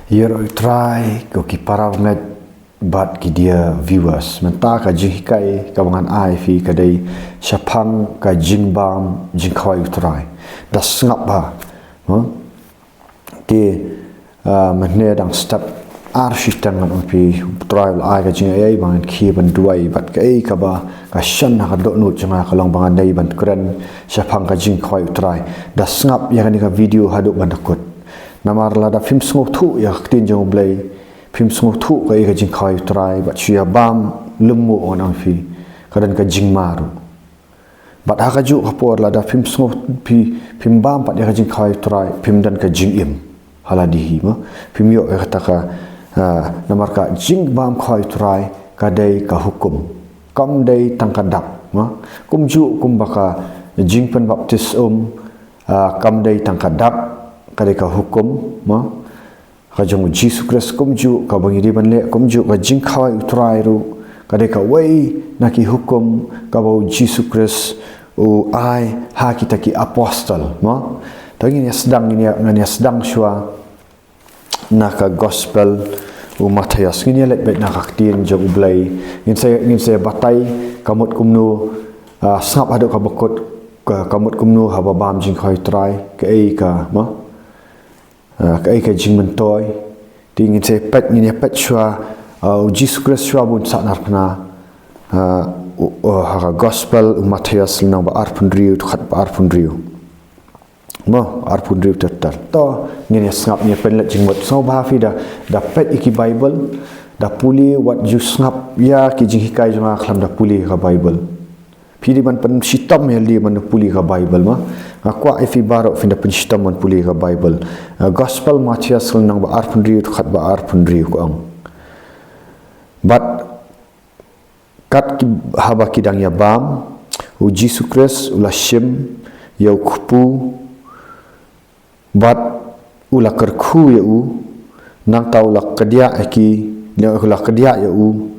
Yero try ko ki para met bat ki dia viewers menta ka jing kai ka bangan ai fi ka dei syapang ka jing bam jing khawai try da sngap ba ke mene dang step ar system ngan pi try ai ka jing ai bangan ki ban duai bat ka ai ka ba ka shan na ka do nu changa ka long bangan dei ban kren syapang ka jing khawai try da sngap ya ka video haduk ban takut namar lada film sngok thu ya tin jong blai film sngok thu ka ka jing khai try ba chia bam lumu on ang fi kadan ka jing maru bat ha ka ju ka por lada film sngok film bam pat ya ka jing khai try film dan ka jing im haladi hi ma film yo ka ka namar ka jing bam khai try ka dei ka hukum kam dei tang ka dap ma kum ju kum baka jing pen baptis kam dei tang ka dap kadai ka hukum ma ka jong Jesus Christ kum ju ka bangi di ban le kum ju ka jing khawai utrai ru kadai ka wei naki hukum ka bau Jesus Christ u ai ha kita ki apostle ma tangin ya sedang ini ngani sedang shua na ka gospel u Matius ngini let bet na ka tin jong ublai ngin saya batai kamut kumnu sap adu ka bakot kamut kumnu haba bam jing khawai trai ka ei ka ma cái jing mentoi tingin se pet ni pet shwa Jesus Christ shwa bun sa narpna ha gospel Matius nang ba arpun riu khat ba arpun riu mo arpun riu total to ni ngap ni pen let jing mot so ba fi da pet iki bible da puli what you ngap ya ki jing hikai janga khlam da puli ka bible pidi ban pen sitam ya li man puli ka bible ma akwa ifi barok finda pen sitam man puli ka bible gospel Matius nang ba arpun riu khat ba arpun riu ko ang but kat ki haba kidang ya bam u Jesus Christ ula shim ya kupu but ula kerku ya u nang ta ula kedia ki ne ula kedia ya u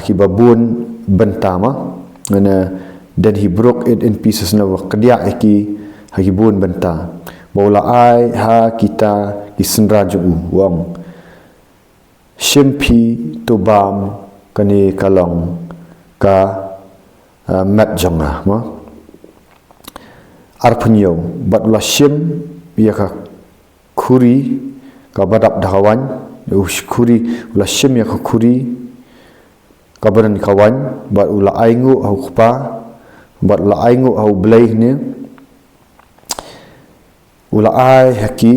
ki babun bentama dan he broke it in pieces na kedia ki bun benta bola ai ha kita kisendra ju wang shimpi to bam kani kalong ka mat jonga ma arpunyo batula shim ya ka kuri ka badap dahawan kuri ula shim ya ka kuri kabaran kawan bat ula aingu au kpa bat ula aingu au blai ni ula ai haki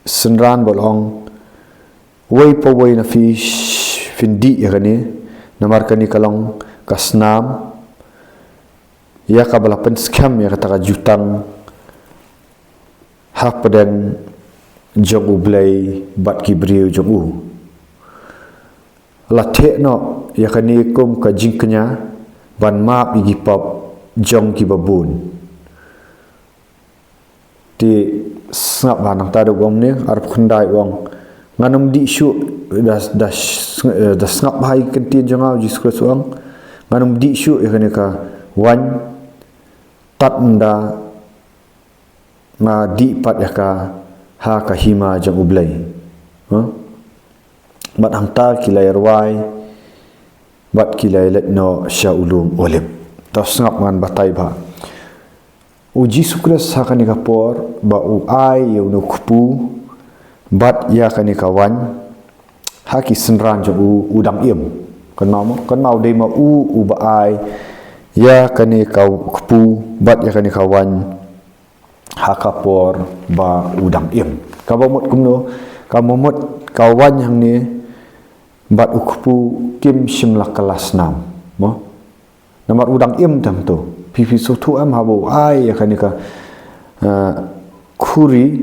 senran bolong wei po wei na fish findi ya ni namar kani kalong kasnam ya kabala pen scam ya kata jutang hak padan jong blai bat kibriu jong la tekno ya kani kum ka jingknya ban map igi pop jong ki babun ti snap banang ta do wong ne arp khandai wong nganum di shu da snap hai kentin jong Jesus Christ wong nganum di shu ya kani ka wan tat nda nga di pat ya ka ha ka hima jong ublai bat hangta kilai rwai bat kilai let no sha ulum olip to sngap ngan batai ba u Jesus Christ hakani kapor ba u ai yau no kupu bat ya kani kawan haki senran jo udang im kan mau de ma u ba ai ya kani kau kupu bat ya kani kawan hakapor ba udang im kabamot kumno kamomot kawan yang ni bat ukpu kim shimla kelas 6 mo namar udang im tam tu pipi sutu am habo ai ya kanika kuri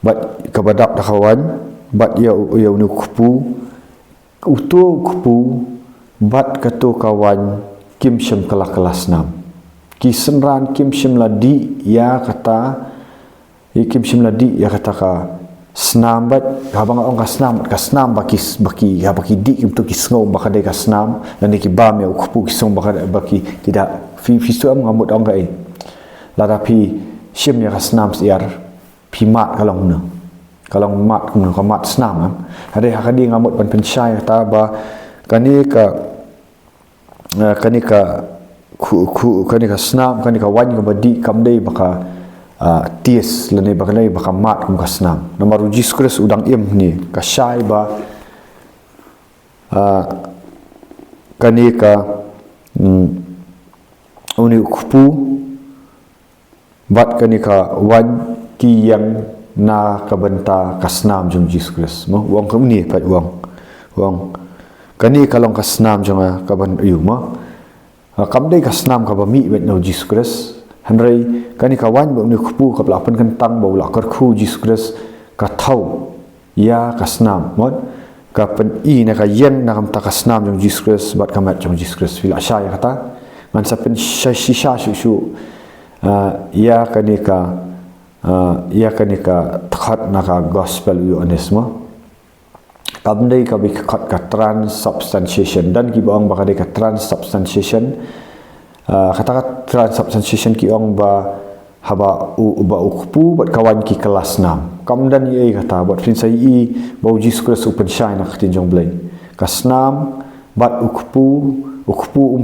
bat kabadak dakawan bat ya nu ukpu utu ukpu bat katu kawan kim shim kelas 6 kisenran kim shimla di ya kata kim shimla di ya kata ka snam bat habang ong ka snam baki di kim tu kisngo baka de ka snam dan ki bam ya ukpu kisong baki tidak fi su am ngamut ong kai la da pi shim ya ka snam siar pi mat kalong na kalau mat kun ka mat snam hari hakadi ngamut pan pensyai kata ba kani ka snam kani ka wan ka badi kam dei baka ties lene bakalai baka mat kun ka snam nomor Jesus Kristus udang im ni ka syai ba kani ka uni kupu bat kani ka wan ki yang na kabenta kasnam jong Jesus Kristus mo wong ka uni pat wong kani kalong kasnam jong kaban yu mo kam dei kasnam ka ba mi bet no Jesus Kristus hanrei kani ka wan bo uni kupu ka lapan kentang bo la kar khu Jesus Kristus ka thau ya kasnam mo ka pen i na ka yen na kam ta kasnam jong Jesus Kristus bat kamat jong Jesus Kristus vila sya kata man sa pen shisha shu ya kani ka takhat na ka gospel yu anismo kamdei ka bikhat ka transubstantiation dan ki bang ba ka transubstantiation kata transubstantiation ki ong ba haba ba ukpu bat kawan ki kelas 6 kamdan ye kata bat fin sai i ba Jesus Kristus open shine na khatin jong blai kasnam bat ukpu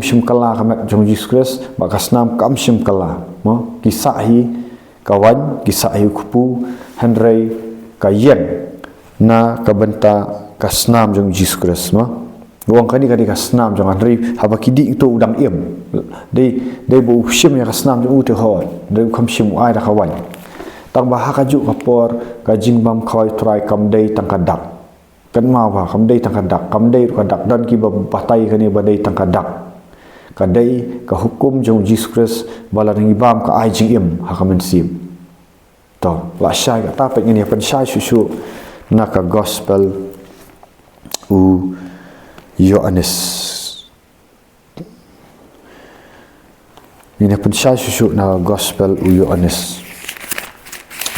shim kala kamat jong Jesus Kristus ba kasnam kam shim kala mo kisahi kawan kisahi ukpu hanrei kayen na kabenta kasnam jong Jesus Kristus mo wong kani kasnam jong hanrei haba kidi itu udang im dei bo shim ya kasnam jong ute hot dei kam shim ai da kawan tang ba hakaju kapor ka jingbam khoi try kam dei tang kadak kan ma ba kam dei tang kadak dan ki ba patai kani ba dei tang kadak kadai ka hukum jong Jesus Kristus bala ngi bam ka ai jing im hakamen sim to la syai ka tapet ngini pen syai susu na ka gospel u Yohanes ini pen syai susu na gospel u Yohanes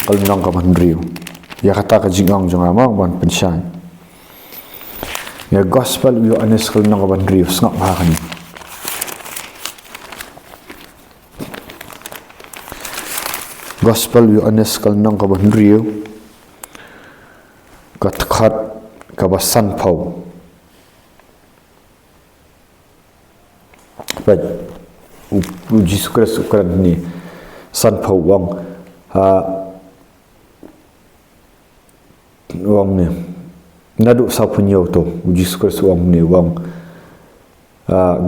kalau nong ka mandriu ya kata ka jingong jong amang ban pen syai ya gospel u Yohanes kalau nong ka mandriu sngak ba kan gospel Yohanes kal nong ka ban riu ka takhat ka ba san phau pa Jesus Kristus ukran ni san phau wong ni nadu sa punyo to Jesus Kristus wong ni wong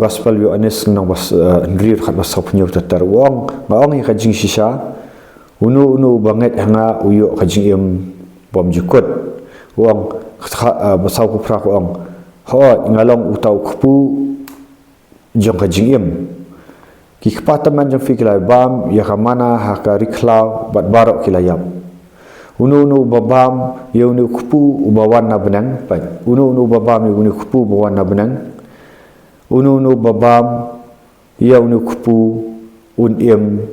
gospel Yohanes nong bas riu khat bas sa punyo tar wong ngaong ka jing sisa unu banget hanga uyo kajing im bom jukut wong basau ku pra ko ong ho ngalong utau kupu jong kajing im ki kpataman jong fikilai bam ya kamana hakari klau bat barok kilayam unu babam ya unu kupu ubawan na benang pai unu babam ya unu kupu ubawan na benang unu babam ya unu kupu im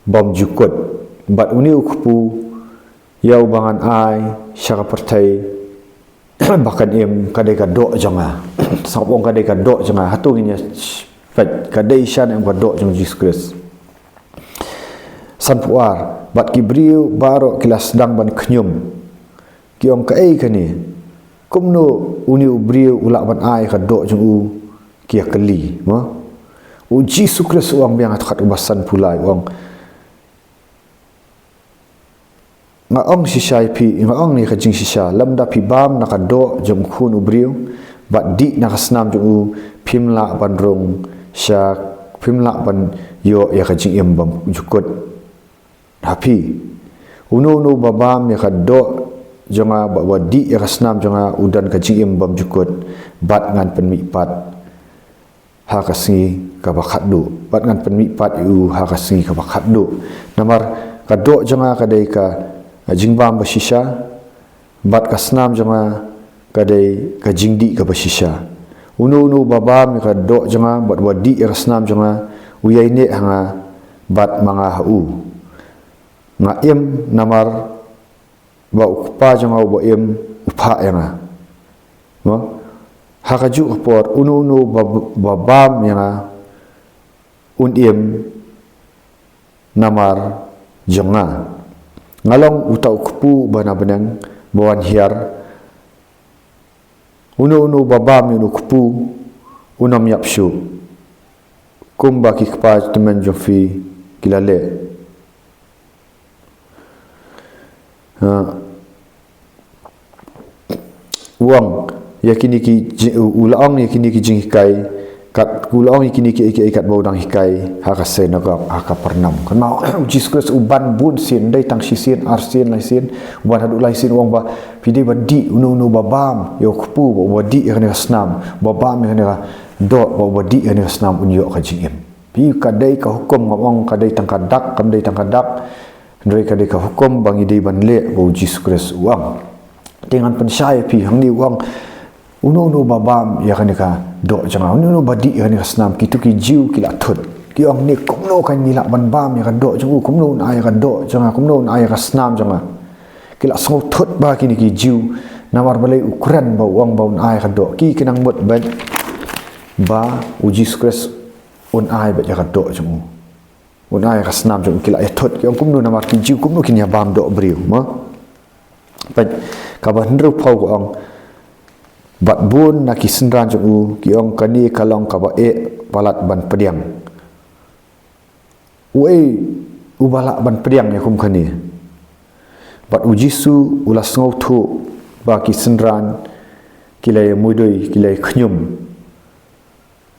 bom jukut bat uni ukpu ya ubangan ai syaka pertai bahkan im kadai ka dok janga sapong kadai ka dok janga hatung ini kadai syan em ka dok jang Jesus Kristus san puar bat kibriu baro kilas dang ban knyum kiong ka ei kani kumno uni ubriu ulak ban ai ka dok jang u kia keli mo u Jesus Kristus wang biang atkat ubasan pulai wang ngaong sisai pi ngaong ni kajing sisa lamda pi bam nakado jom khun ubriu bat di nakasnam jong u pimla bandrong sya pimla ban yo ya kajing imbam jukut hapi unu babam ya kado jonga bawadi ya kasnam jonga udan kajing imbam jukut bat ngan penmipat ha kasngi ka bakhatdu bat ngan penmipat u ha kasngi ka bakhatdu namar kado jonga kadai ka jingbam basisha bat kasnam janga kadai ka jingdi ka basisha unu babam ka do janga bat wadi kasnam janga uyaine hanga bat manga hu nga im namar ba ukpa janga ba im upha yanga no hakaju por unu babam yanga im namar janga ngalong utau kupu bana benang bawan hiar unu babam unu kupu unam yapshu kumba ki kpa temen jofi kilale uang yakini ki ulaang yakini ki jing hikai kat ulaang yakini ki ikat baudang hikai hakase naga hakapernam kana Jesus Kristus uban bun sin dai tang sisin arsin laisin uban hadu laisin uang ba pidi badi unu babam yo kupu badi kana snam babam kana do badi kana snam unyo ka jingim pi kadai ka hukum ngomong kadai tang kadak kadai tang kadak ndai kadai ka hukum bangi dei ban le bo Jesus Kristus uang dengan pensai pi hang ni uang unu babam ya kan ka do janga unu badi ya kan snam kitu ki jiu kila thut ki ong ni komno kan ni la ban bam ya kan do jang komno na ya kan do janga komno na ya ka snam janga kila so thut ba kini ki jiu nawar balai ukuran ba uang ba un ai ka do ki kinang mot ban ba uji skres un ai ba ya ka do jang un ai ka snam jang kila ya thut ki ong komno nawar ki jiu komno kini bam do briu ma pa ka ba ndru phau ko ong bat bun na kisenran jung ki ong kani kalong ka ba balat ban pediang balak ban pediang ya kum kani bat ujisu ulas ngau thu ba kisenran kilai mudoi kilai khnyum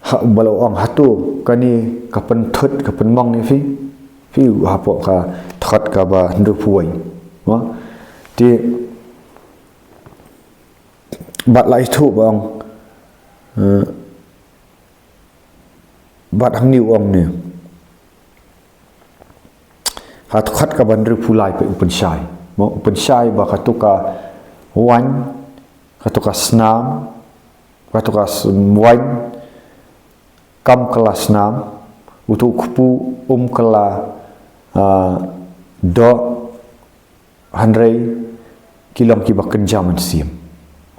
ha balo ong hatu kani kapen thut kapen mong ni fi ha po ka thot ka ba ndu puai wa ti bat lai thu bang bat hang niu ong ni hat khat ka ban ru pulai pe upen shai mo upen shai ba katuka wan katuka snam katuka wan kam kelas nam utu kupu kala do handrei kilong ki baken jaman sim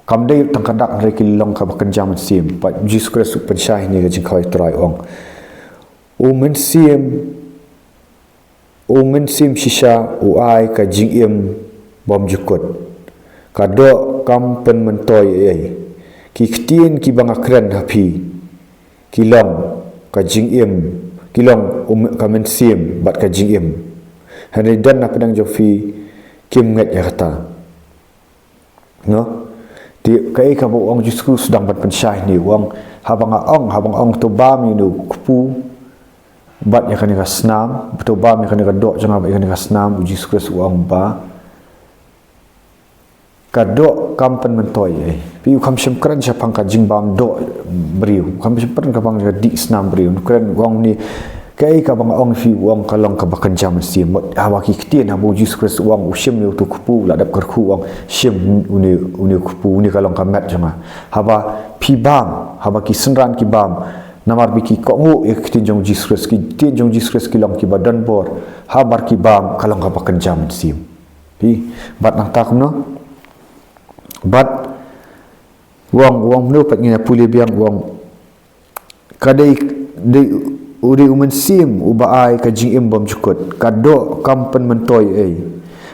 kam dei tang kadak re kilong ka baken jaman sim pa Jesus Kristus upen shai ni ga jing khoi trai ong men sim shisha ai ka jing im bom jukut ka do kam pen mentoy ai ki ktien ki bangakren hapi kilong ka jing im kilong ka men sim bat ka jing im hani dan na pedang jofi kim ngat ya kata no ti kai ka bo ong jusku sedang bat pensyai ni wang habang ong to ba mi nu kupu bat ya kan ka snam to ba mi kan ka do janga ba kan ka snam uji skres wang ba ka do kampen mentoy pi kam shem kran sha pang ka jing bam do briu kam shem pran ka bang di snam briu kran wang ni kai ka bang ong fi wang kalong ka bakan jam sim awa ki ktien abu Jesus Kristus wang ushim ni tu kupu la dap kerku wang shim uni kupu uni kalong ka mat jama haba pi bam haba ki senran ki bam namar biki ko ngu ek tin jong Jesus Kristus ki tin jong Jesus Kristus ki long ki badan bor habar ki bam kalong ka bakan jam sim pi bat nang tak no bat wang no pat ngina puli biang wang kadai de uri umen sim ubai ka jing im bom cukut kado kampen mentoy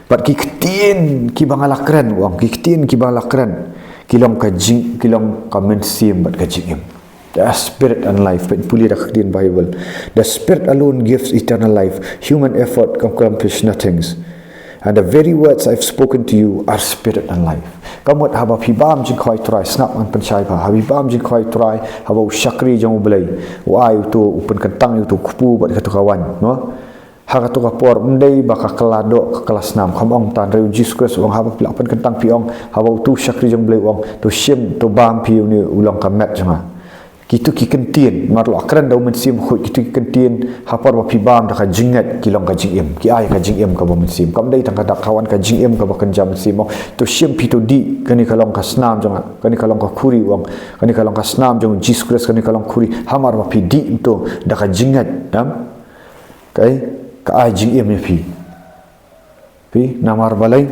bat ki ktien ki bangalakren wang ki ktien ki bangalakren kilong ka jing kilong ka men sim bat ka jing im the spirit and life pen puli dak din Bible the spirit alone gives eternal life human effort can accomplish nothing and the very words I've spoken to you are spirit and life kamot haba pibam jing khoi try snap an penchai pa habibam jing khoi try haba ushakri jong belai wai tu upen kentang tu kupu bat katu kawan no ha katu kapor mendai baka kelado ke kelas 6 kamong tan re Jesus Kristus wang haba pilak pen kentang piong haba tu shakri jong belai wang tu shim tu bam pi ni ulang kamet janga kitu ki kentien marlo akran dau men sim khoi kitu ki kentien hapar ba pibam da ka jingat kilong ka jingim ki ai ka jingim ka ba men sim kam dai tang ka dak kawan ka jingim ka ba kan jam sim to shim pito di kani kalong ka snam janga kani kalong ka khuri wang kani kalong ka snam jong Jesus Kristus kani kalong khuri hamar ba pi di to da ka jingat dam kai ka ai jingim ni pi namar balai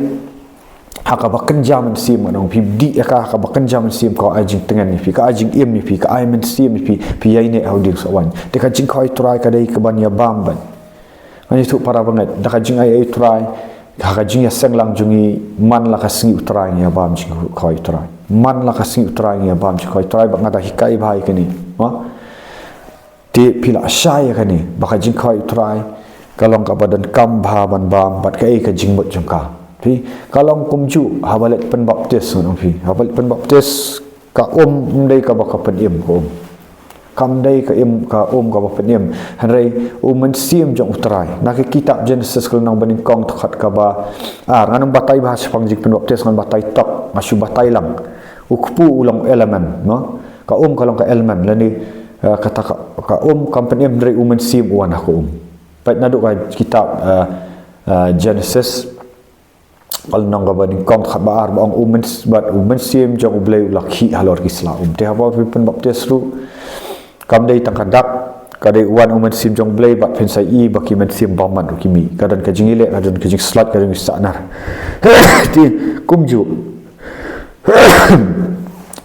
haka bakan jam sim anong pi di ka haka bakan jam sim ko ajing tengan ni pi ka ajing im ni pi ka ai men sim ni pi yai ne audir sawan de ka jing khoi try ka dai ka ban ya bam ban ani tu para banget da ka jing ai try Hakajing ya senglang jungi man la kasingi utrai ni abam jing khoi utrai man la kasingi utrai ni abam jing khoi utrai bak ngata hikai bhai kani ha ti pila syai kani bak jing khoi utrai kalong ka badan kam bha ban bam bat kai ka jing mot jangka pi kalong kumju habalet pen baptis on pi habalet pen baptis ka dei ka bak pen im ko kam dei ka im ka ka bak pen im hanrei men sim jong utrai nak kitab Genesis kalau nang baning kong takhat ka ba nganum batai bahas pang jing pen baptis ngan batai tok masu batai lang ukpu ulang elemen no ka kalong ka elemen lani kata ka kam pen im dari men sim wan aku pat naduk ka kitab Genesis kalau nang baning kong takhat ba bang men sim jong ublei ulakhi halor kisla te habar pen baptis ru kam dei tangkadak kadai wan umen sim jong blei bat pen sai i baki men sim baman kimi kadan ka jingile kadan ka jing slat kadang sanar ti kumju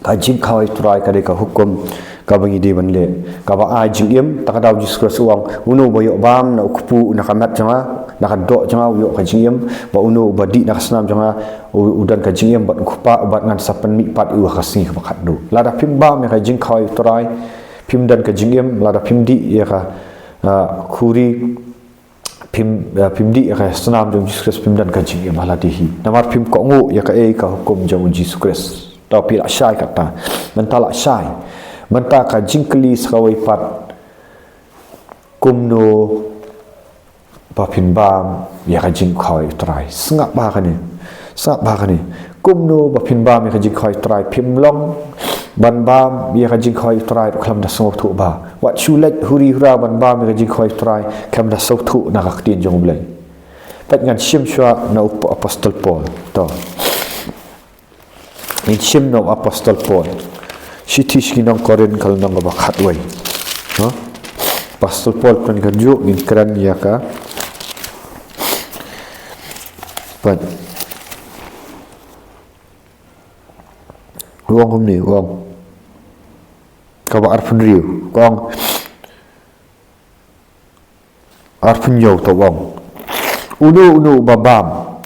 ka jing khawai turai kadai ka hukum ka bangi di banle ka ba a jing im takadau jis krasuang unu boyo bam na ukpu na kamat janga na kadok janga uyo ka jing im ba unu badi na kasnam janga udan ka jing im bat kupa bat ngan sapen mi pat u khasni ka bakat du lada pim bam ka jing khawai turai pim dan ka jingem lada pim di ya ka khuri pim di ya ka senam jong Jesus Christ pim dan ka jingem haladihi namar pim ko ngu ya ka ka hukum jong Jesus Christ tau pila syai kata mentala syai menta ka jingkli sakawai pat kumno papin bam ya ka jing khoi trai sengap ba ka ni kumno papin bam ya ka jing khoi trai pim long ban bam ya ka jing khoi trai klam da so thu ba wat chulet huri hura ban bam ya ka jing khoi trai kam da so thu na ka tin jong blai pat ngan sim shwa na apostol Paul to in sim no apostol Paul shi tish ki nong korin kal nong ba khat wai ha apostol Paul kan kan ju in kran ya ka pat wong hôm nay wong ka ba arpun riu kong arpun yo to wong unu babam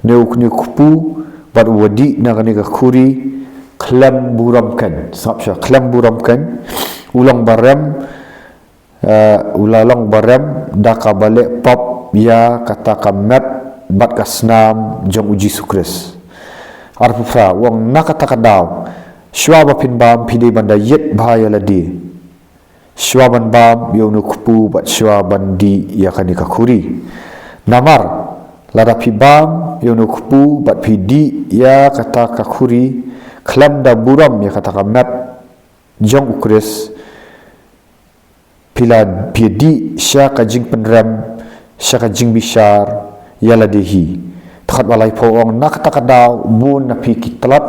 neu kni kupu bar wadi na kani ka khuri khlam buramkan sapsha khlam buramkan ulang baram daka balik pop ya kata kamat bat kasnam jong uji sukres arpufa wong nakatakadaw shwaba pin bam pide banda yet bhaya ladi shwaban bam yonu kupu bat shwaban di yakani kakuri namar lada pi bam yonu kupu bat pidi ya kata kakuri klam da buram ya kata kamat jong ukres pila pidi sya kajing penram sya kajing bishar yaladehi takhat balai powong nak takadaw bun na pi kitlat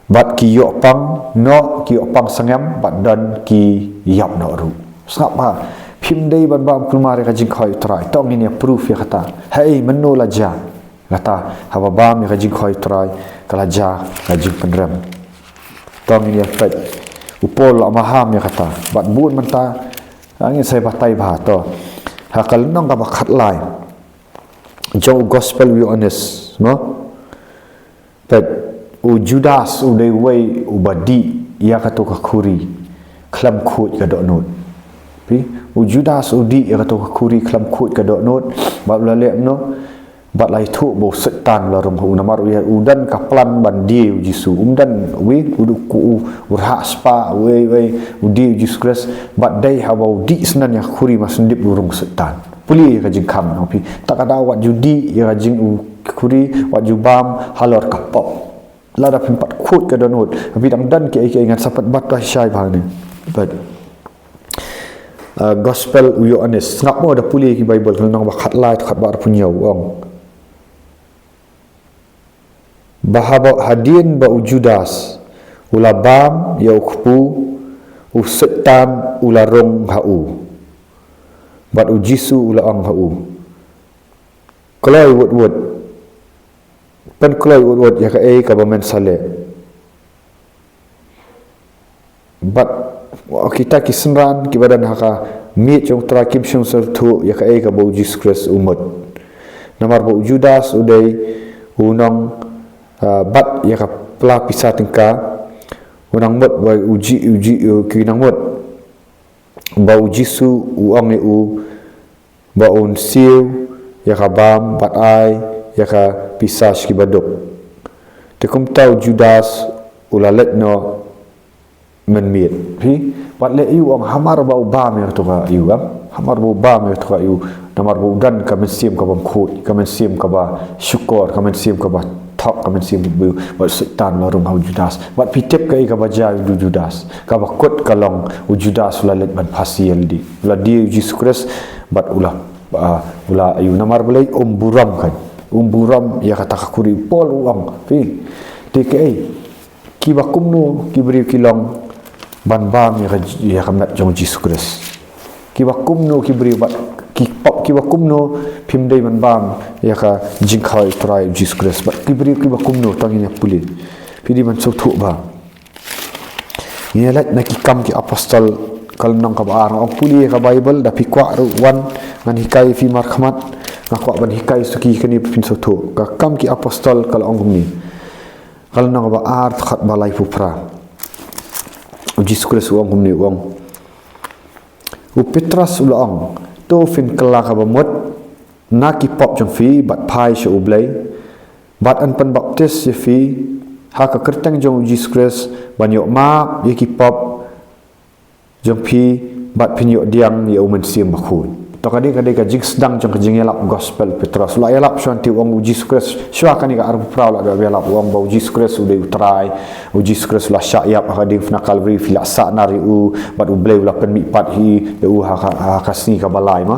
bat ki yopang no ki yopang sangam bat dan ki yap no ru sapa phim dei ban bam kulmare ka jing khoi trai tong ni proof ya kata hey menu laja kata haba bam ya jing khoi trai kala ja ka jing penram tong ni fat upol amaham ya kata bat bun menta angin saya batai bah to hakal nong ka bakhat lai jong gospel we honest no but Judas udai way ubadi ya kata ka khuri klam khut ka dok not pi Judas udi ya kata ka khuri klam khut ka dok not ba lale no bat lai thu bo setan la rom hu namar udan ka plan ban dia Jisu umdan we udu ku urha spa we udi Jesus Christ bat dai hawa udi senan ya khuri masundip urung setan puli ka jing kam no pi takada wat judi ya jing khuri wat jubam halor kapop lada pempat khut ka donut tapi dan ke ingat sapat bat syai bang ni but gospel uyo honest ngap mo da puli ki bible kalau nang bakhat lai khat bar punya wong bahaba hadin ba Judas ulabam ya ukpu usetan ularong hau bat ujisu ulaang hau kelai wot pen kelai wot ya ka ka bamen sale bat kita kisenran ki badan haka mi chong trakim shong sertu ya ka ba Jesus Christ umot namar bo Judas udai unang bat ya ka pla pisah tingka unang mot ba uji kinang mot ba uji su uang ba un siu ya ka bam bat ai ya ka pisah ski badok te kum tau Judas ulalet no menmiet pi bat le iu ang hamar ba ubam ya to ka iu hamar ba ubam ya to ka iu namar ba udan ka mensim ka bam khut ka mensim ka ba syukur ka mensim ka ba thok ka mensim bu ba setan larung hau Judas bat pitep ka ka baja du Judas ka ba kot kalong u Judas ulalet ban pasial di ula dia Jesus Christ bat ula ayu namar belai buram kan buram ya kata kakuri pol uang pi TKA ki bakum no ki beri kilong ban bam ya kamat jong Jesus Christ ki bakum no ki beri bat ki bakum no pim dai ban bam ya ka jingkhai try Jesus Christ bat ki beri ki bakum no tanginya puli pi di ban sotu ba yelat na ki kam ki apostol kal nang ka ba ang puli ka Bible da pi kwa wan ngan hikai fi marhamat ngakwa ban hikai suki kini pin sotu ka kam ki apostol kal ong ni kal nang ba art khat balai pu pra Jesus Christ ong ni ong u Petrus ulong to fin kala ka ba mot na ki pop jong fi bat pai shu ublai bat an pan baptis ye fi ha ka kertang jong Jesus Christ ban yo ma ye ki pop jong fi bat pin yo diang ye umen sim bakhun to kadi ka jing sedang jong jing yalap gospel Petrus la yalap shanti wong Jesus Christ shwa kani ka arbu pra la yalap wong ba Jesus Christ u de utrai u Jesus Christ la syayap kadi fna Calvary fila sa nari u bat u bleu la pen mi pat hi u ha kasni ka balai ma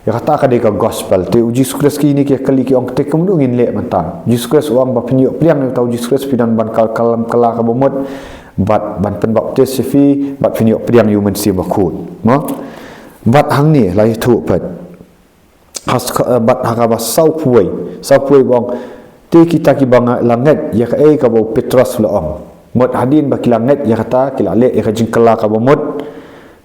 ya kata kadi ka gospel te u Jesus Christ ki ni ki kali ki ong te kum du ngin le manta Jesus Christ wong ba pin yo pliang tau Jesus Christ pidan ban kalam kala ka bomot bat ban pen baptis fi bat pin yo pliang yu men sim bakut ma bat hang ni lai thu pat has bat hakaba sau puai bong te kita ki bang langet ya ka ka bo Petrus la ong mot hadin ba kilanget ya kata kila le ya ka jingkala ka bo mot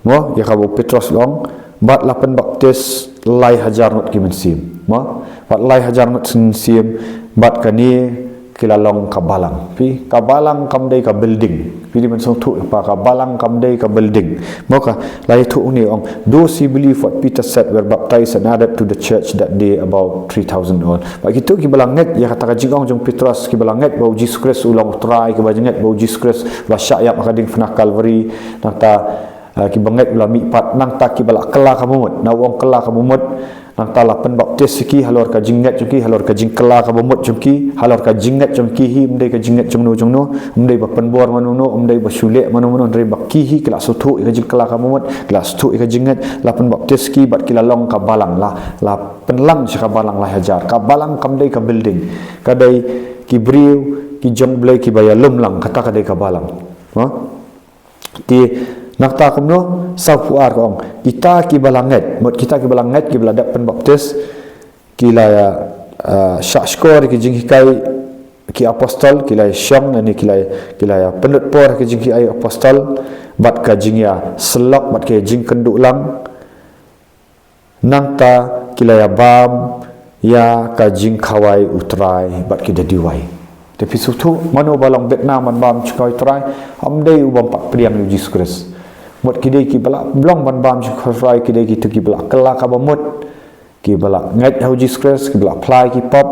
mo ya ka bo Petrus la ong bat lapan baptis lai hajar not ki mensim mo bat lai hajar not sim bat kani kilalong kabalang pi kabalang kamdai ka building pi di man song thu pa kabalang kamdai ka building moka lai thu ni ong those who believe what Peter said were baptized and added to the church that day about 3000 on ba kitu ki balanget ya kata jingong jong Petrus ki balanget bau Jesus Christ ulang try ki bajanget bau Jesus Christ la syayap makading fna Calvary nata ki banget ula mi pat nang ta ki balak kala kamumut na wong kala kamumut nang ta lapan baptis ki halor ka jingat jongki halor ka jingkala ka bomot jongki halor ka jingat jongki hi mdai ka jingat jongno mdai ba penbor manuno mdai ba syulek manuno ndai ba ki hi kila sutu ka jingkala ka bomot kila sutu ka jingat lapan baptis ki bat kila long ka balang la penlang ka balang la hajar ka balang kamdai ka building kadai ki briu ki jong blai ki baya lumlang kata kadai ka balang ha ti nakta kumno sau puar kong kita ki balanget mot kita ki balanget ki beladak pen baptis kila syak skor ki jing hikai ki apostol kila syong ni kila penut por ki jing hi apostol bat ka jing ya selok bat ke jing kenduk lang nangta kila ya bam ya ka jing khawai utrai bat ki dadiwai tapi sutu mano balang Vietnam man bam chkoi trai amdei ubam pak priang Jesus Christ mot kidai ki bala blong ban bam chkoi kidai ki tu ki bala kala ka bamot ki bala ngat hau Jesus Christ ki bala apply ki pop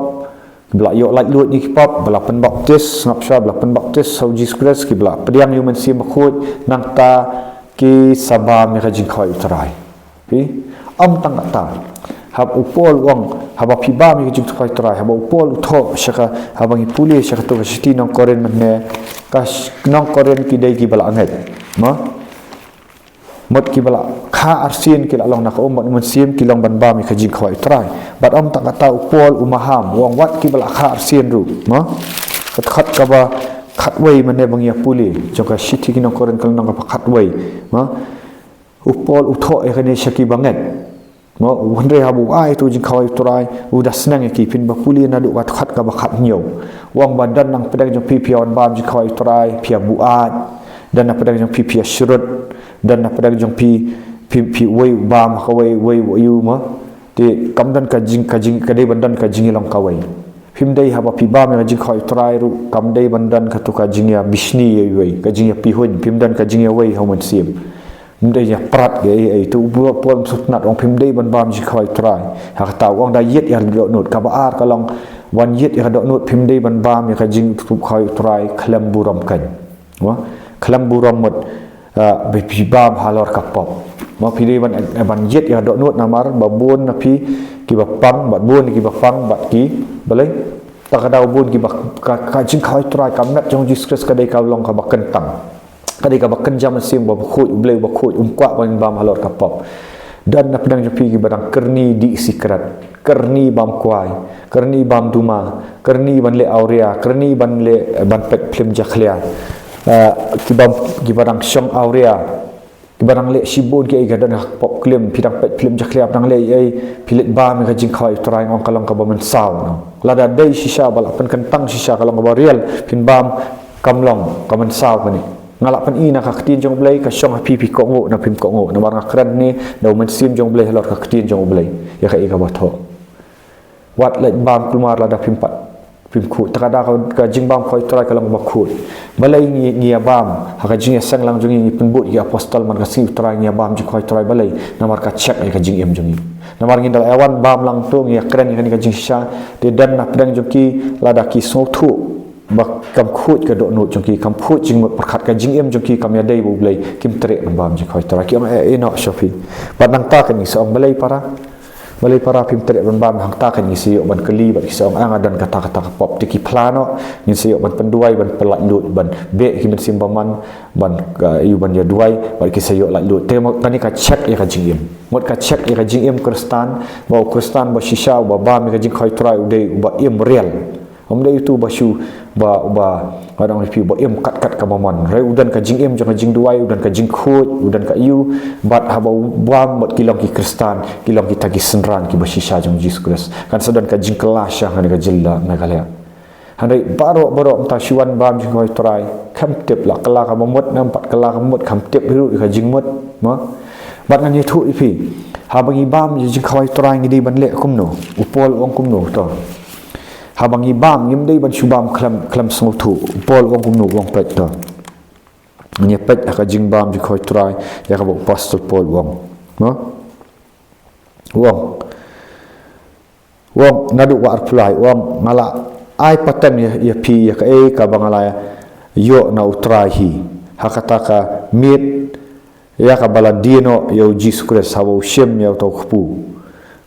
ki bala yok like lut ni ki pop bala pen baptis ngap sha bala pen baptis hau Jesus Christ ki bala priang human sim khut nangta ki sabam mi ka jing khoi trai pi am tang ta hab upol wong haba piba mi jing khoi trai haba upol tho shaka haba ngi puli shaka to shiti nong koren mane kas nong koren ki dai ki bala anget ma mot ki bala kha arsin ki long nak om mun sim ki long ban ba mi ka jing khoi trai bat om tak kata upol umaham wong wat ki bala kha arsin ru ma khat ka ba khat wei mane bang ya puli joka shiti ki nong koren kal nong ka khat wei ma upol utho e kane shaki banget mo wondre habu ai tu jing khoi trai udah senang ki pin ba puli na du wat khat ka ba khat nyo wong badan nang pedang jong pipion bam jing khoi trai pia buat dan na pedang jong pipia syurut dan na pedang jong pi wei bam ka wei yu ma ti kamdan ka jing kadai bandan ka jing long kawai phim dei haba pi ba me jing khoi trai ru kam dei bandan ka tu ka jing ya bishni ye wei ka jing ya pi hun phim dan ka jing ya wei haman sim mdei ya prat ge ai tu bu pom sutnat ong phim dei ban bam jing khoi trai ha ta ong da yet ya do not ka ba ar ka long wan yet ya do not phim dei ban bam ya ka jing tu khoi trai khlam buram kan wa khlam buram mot be pi bam halor ka pop ma pi dei ban yet ya do not namar babun na pi ki ba pang bat bun ki ba pang bat ki balai takadau bun ki ba ka jing khoi trai kam nat jong Jesus Christ ka dei ka long ka ba kentang kadai ka bakan jam sim ba khoi blai ba khoi kwa ban bam halor ka pop dan na pedang jepi ki badang kerni di sikrat kerni bam kwai kerni bam duma kerni ban le aurea kerni ban le ban pet film jakhlia ki badang syong aurea ki badang le sibun ki ga dan pop klem pidang pet film jakhlia badang le ai pilit bam ka jing khoi trai ngong kalong ka bamen saw no lada dei shisha balapan kentang shisha kalong ba real pin bam kamlong kamen saw ni ngalak pen ina ka ktin jong blai ka syong pi pi ko ngo na pim ko ngo na mar ngakran ni da men sim jong blai halor ka ktin jong blai ya ka ika batho wat lek bam kulmar la da pim pat pim khu takada ka jing bam khoi trai ka lang ba khu balai ngi bam ha ka jing sang lang jong ni pen bu ya apostol man ka si trai ngi bam ji khoi trai balai na mar ka check ai ka jing em jong ni na mar ngi dal awan bam lang tu ngi kren ni ka jing sha de dan na pedang jong ki la da ki so thu bak kam khut ka do no jong ki kam phut jing mot pakhat ka jing em jong ki kam ya dei bu blai kim tre man bam ji khoi trai ki am e no shofi badang ta kan ni so balai para pim tre ban bam hang ta kan ni si ban kali ba ki so ang dan kata pop tiki plano ni si ban penduai ban pelat lut ban be ki men sim baman ban yu ban ya duai ba ki sayo la lut te tani ka check ya ka jing em mot ka check ya ka jing em kristan ba shisha ba bam ka jing khoi trai u dei ba em real dei tu ba shu ba kadang pi ba em kat ka maman re udan ka jing em jong ka jing duai udan ka jing khut udan ka yu bat haba bam bot kilong ki kristan kilong ki tagi senran ki ba shisha jong Jesus Christ kan sedan ka jing kelas yang ka jilla megalaya handai baro ta shuan bam jing khoi trai kam tep la kala ka mamot nampat kala ka mot kam tep hiru ka jing mot ma bat ngan yetu ipi habangi bam jing khoi trai ngi di ban le kum no upol ong kum no to habangi bam ngim dei ban shubam klam song thu pol wong kum nu wong pet to ni pet ka jing bam ji khoi trai ya ka bo pastor pol wong no wong nadu wa apply wong ngala ai paten ya pi ya ka e ka bangala yo na utrai hi hakata ka mit ya ka baladino yo Jesus Christ hawo shem ya to khpu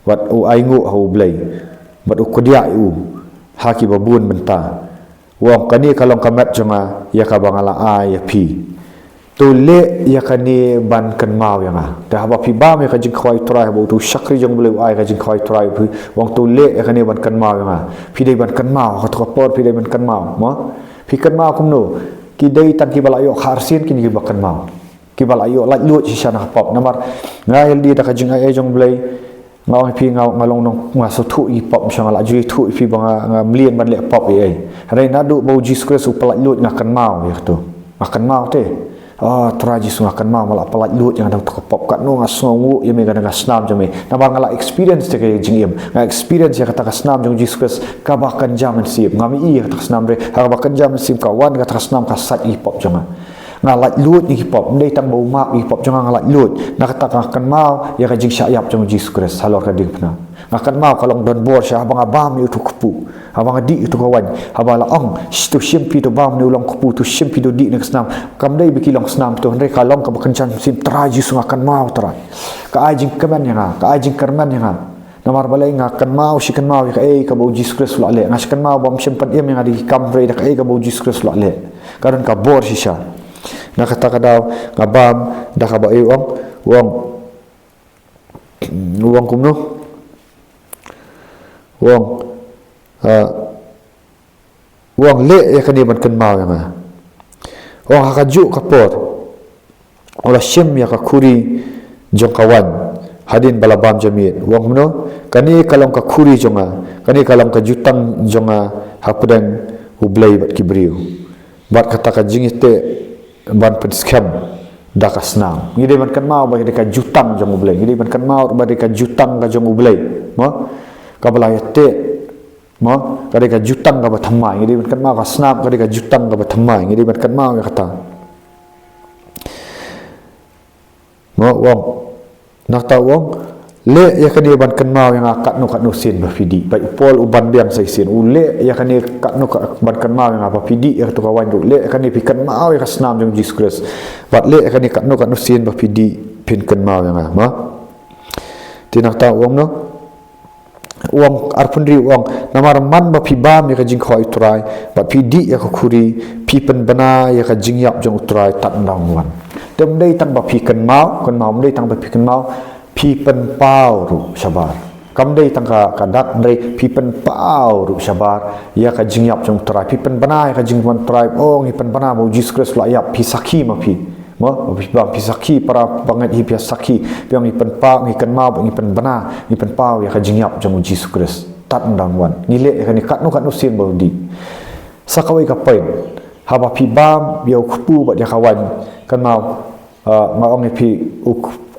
wat u aingu ho blai bat u kodia u haki babun benta wong kani kalong kamat jonga ya ka bangala a ya pi tu le ya kani ban kan mau yang da ba pi ba me ka jing khoi trai bo tu shakri jong bele ai ka jing khoi trai wong tu le ya kani ban kan mau yang pi dei ban kan mau ka to por pi dei ban kan mau mo pi kan mau kum no ki dei tan ki bala yo kharsin ki ni ba kan mau ki bala yo la lu chi sana pop namar ngai di da ka jing ai jong bele ngau pi ngau ngalong nong nga so thu i pop sang la ju thu pi bang nga mlien ban le pop ai hari na du bo Jesus Christ pelat lut ngakan mau ya tu makan mau te traji su ngakan mau mala pelat lut yang ada pop kat no ngasongu ye me ga snam jame na bang la experience te ke jingim nga experience ya kata snam jong Jesus Christ ka bakan jaman sip ngami i kata snam re ha bakan jaman sip ka wan kata snam ka sat i pop jama ngalat lut ni pop ndai tang bau mak ni pop jangan ngalat lut nak kata akan mau ya ka jing syayap jong Jesus Christ halor ka ding pna akan mau kalau don bor sya abang abam ni tu kupu abang di tu kawan abang la ong stu simpi tu bam ni ulang kupu tu simpi tu di nak senam kam dai biki long senam tu ndai kalong ka bekencan sim traji sung akan mau trai ka ajing keman yang ka ajing kerman yang namar balai ngakan mau sikan mau ka ka bau Jesus Christ la le ngaskan mau bom simpan em yang ada di kamre ka ka bau Jesus Christ la le karon ka bor sisa na kata kadau ngabam dah ka ba wong kumno wong le ya kani ban kan mau yang wong hakaju kapor ola shem ya ka khuri jong kawan hadin balabam jamit wong kumno kani kalong ka khuri jonga kani kalong ka jutang jonga hapdang ublai bat kibriu bat kata ka jingite ban pen scam dakas nang ngide ban kan mau ba ka jutang jong ublai ngide ban kan mau ba ka jutang ka jong ublai mo kabalaya te mo kade ka jutang ka bathamai ngidi kan ma ka snap kade ka jutang ka bathamai ngidi kan ma ya kata mo wong nak ta wong le ya kani ban kan ma yang akat no kat no sin ba fidi bai pol uban biang sai sin ule ya kani kat no ban kan ma yang apa fidi ya tu kawan le kani pi kan ma ya snam jong Jesus Christ bat le kani kat no sin ba fidi pin kan ma yang ma tinak ta wong no wong arpun ri wong namar man ba pi bam ya ka jing khoi trai ba pi di ya ka khuri pi pen bana ya ka jing yap jong trai tat ndang wan dem dei tang ba pi kan mau dei tang ba pi kan mau pi pen pau ru sabar kam dei tang ka dak dei pi pen pau ru sabar ya ka jing yap jong trai pi pen bana ya ka jing wan trai oh ngi pen bana mo Jesus Christ la yap pi sakhi ma pi mo bang pisaki para bangat hi pisaki piang ni pen pa ni kan ma ni pen bana ni pen pa ya ka jingyap jong Jesus Christ tat ndang wan ni le ka ni kat no sin bo di sakawai ka pen haba pi bam biau kpu ba ya kawan kan ma ong ni pi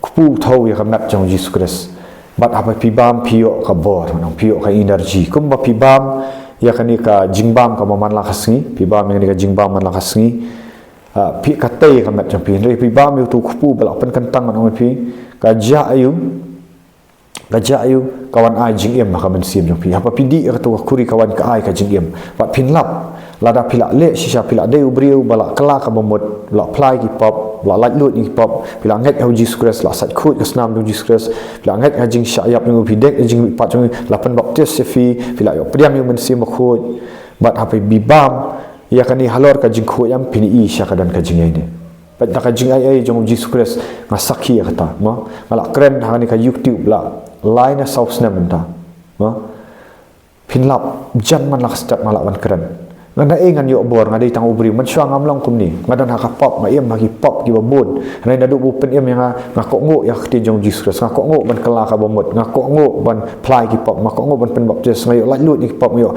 kpu thau ya ka nat jong Jesus Christ bat haba pi bam pio ka bor nang pio ka energy kum ba pi bam ya ka ni ka jingbam ka man la khasngi pi bam ni ka jingbam man la khasngi pi katai kamat jampi ndai pi bam yu tu khupu balak pen kentang on pi kaja ayu kawan ai jing em maka men sim jampi apa pi di ka tu kuri kawan ka ai ka jing em pat pin lap lada pila le sisa pila dei ubriu balak kela ka bomot balak plai ki pop balak lait lut ki pop pila nget au Jesus Christ la sat khut ka snam du Jesus Christ pila nget ka jing syayap ngu pi dek jing pat jong lapan baptis sefi pila yo priam yu men sim khut bat apa bi bam ya kani halor ka jing khu yam pini i sya kadan ka jing ai ne pat ka jing ai jong Jesus Christ ngasaki ya kata mo malak keren ha ni ka YouTube la line south na menta mo pinlap jan man lak step malak wan keren ngana ngan yo bor ngadai tang ubri man syang amlang kum ni ngadan ha ka pop ma em ha ki pop ki babon nai nadu bu pen em yang ngakok ngo ya khti jong Jesus Christ ngakok ngo ban kala ka bomot ngakok ngo ban plai ki pop ngakok ngo ban pen baptis ngayo lak lut ni ki pop yo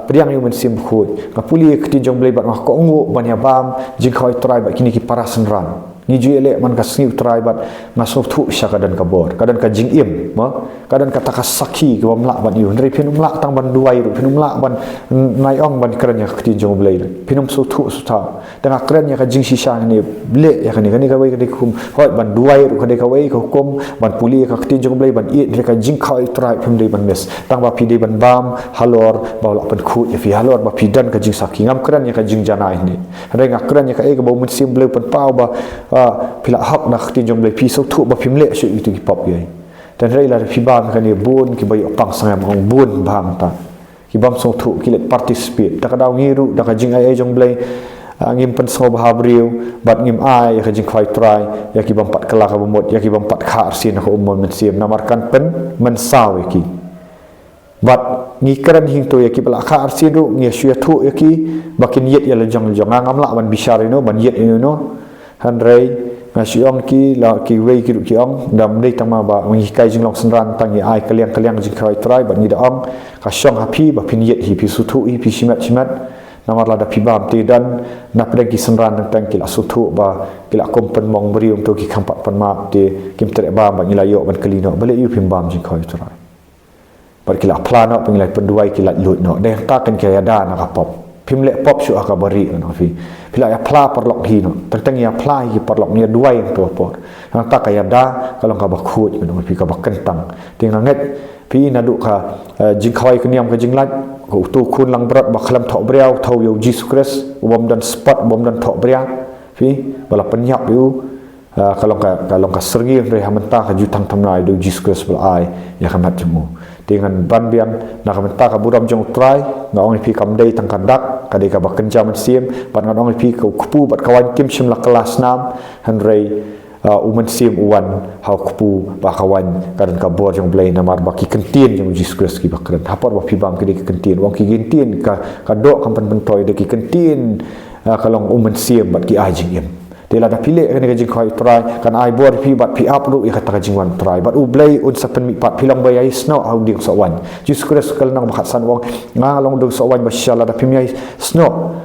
priang yu men sim khut ngapuli khti jong blai bat ngakok ngo ban ya bam jing khoi trai ba kini ki parasan ran ni ju ele man ka sniu trai bat masuk thu sya kadan ka bor kadan ka jing im ma kadan ka takasaki ki bam lak ban yu ndri pinum lak tang ban duai ru pinum lak ban nai ong ban keren ya khti jong blai pinum su thu su ta tengah keren ya ka jing sisa ni ble ya kani ka wai ka kum hoi ban duai ru ka wai ka hukum ban puli ka khti jong blai ban i ndri ka jing khoi trai pim dei ban mes tang ba pi dei ban bam halor ba lak ban khu ya fi halor ba pi dan ka jing saki ngam keren ya ka jing janai ni renga keren ya ka e ka bau mun sim blai pan pau ba pila hak nak ti jong blai pi so thu ba phim le su itu ki pop ye dan rei la fi bam kan ye bun ki bai pang sangam ong bun bang ta ki bam so thu ki let participate da ka daw ngiru da ka jing ai jong blai ngim pen so ba habriu bat ngim ai ya ka jing khoi try ya ki bam pat kala ka bomot ya ki bam pat kha arsin ko umon men sim namarkan pen men saw ki bat ngi keren hing to ya ki bala kha arsin ru ngi su ya thu ya ki bakin yet ya le jong ngam la ban bishar no ban yet no handrai ngasiong ki la ki wei ki ong dam dei tama ba ngi kai jing long sanran tangi ai kaliang jing khoi trai ba ni da ong ka syong happy ba pin yet hi pi suthu hi pi simat namar la da pi bam te dan na pre ki sanran tang ki la suthu ba ki la kompen mong bri um to ki khampat pan ma te kim tre ba ba ngila yo ban kalino bale yu pim bam jing khoi trai ba ki la plan up ngila penduai ki la lut no de ta kan ke ada na ka pop pim le pop su aka bari no fi pila ya pla perlok hi no tentang ya pla hi perlok ni dua yang tu por hang tak kaya da kalau ka bakhut no fi ka bakentang ting nget pi na du ka jing khoi kniam ka jing lat ko tu khun lang brat ba khlam thok briao thau yo Jesus Christ bom dan spot bom dan thok bria fi bala penyap yu kalau ka sergi re hamenta ka jutang tamnai do Jesus Christ bal ai ya kamat jemu dengan ban biang nak mentah ka buram jong try ngong pi kam dei tang kadak kadai ka bakenja men sim ban ngong pi ko kupu bat kawan kim sim la kelas 6 handrei umen sim uwan hau kupu ba kawan kadan ka bor jong blai namar baki kentin jong Jesus Christ ki bakren hapor ba pi bam ki kentin wong ki kentin ka dok kam pen bentoi de ki kentin kalong umen sim bat ki ajing em Dia ada pilih kan jing khoi try kan ai bor pi bat pi up ru ya kata jing wan try bat u blai un sapen mi pat pilang bayai snow how ding so wan just kres kal nang bakhat san wong ngalong dong so wan masyaallah da pim yai snow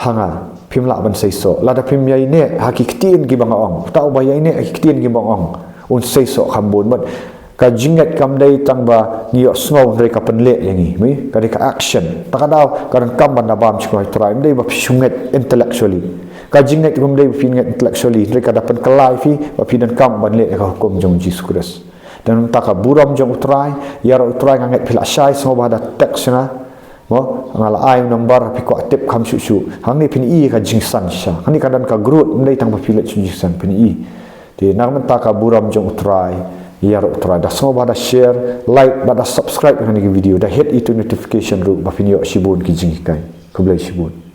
hanga pim la ban sei so la da pim yai ne hakiktin gi bang ong tau bayai ne hakiktin gi bang ong un sei so khambun bat ka jingat kam dai tang ba ngiyo snow ndre ka penle yangi mi ka ka action takadaw karan kam ban nabam chko try dai ba pishunget intellectually ka jingat gum dai pinget intellectually ndre ka dapat kelai fi ba pidan kam ban le ka hukum jong Jesus Christ dan taka buram jong utrai yar utrai nganget pila syai semua ba da text na mo ngala ai number pi ko tip kam su hang ni pin i ka jingsan sha hani kadan ka growth ndai tang ba pilet jingsan pin i ti nang taka buram jong utrai ya try dah semua pada share like pada subscribe dengan video dah hit itu notification ru ba pinyo shibun ki jingkai ku blai shibun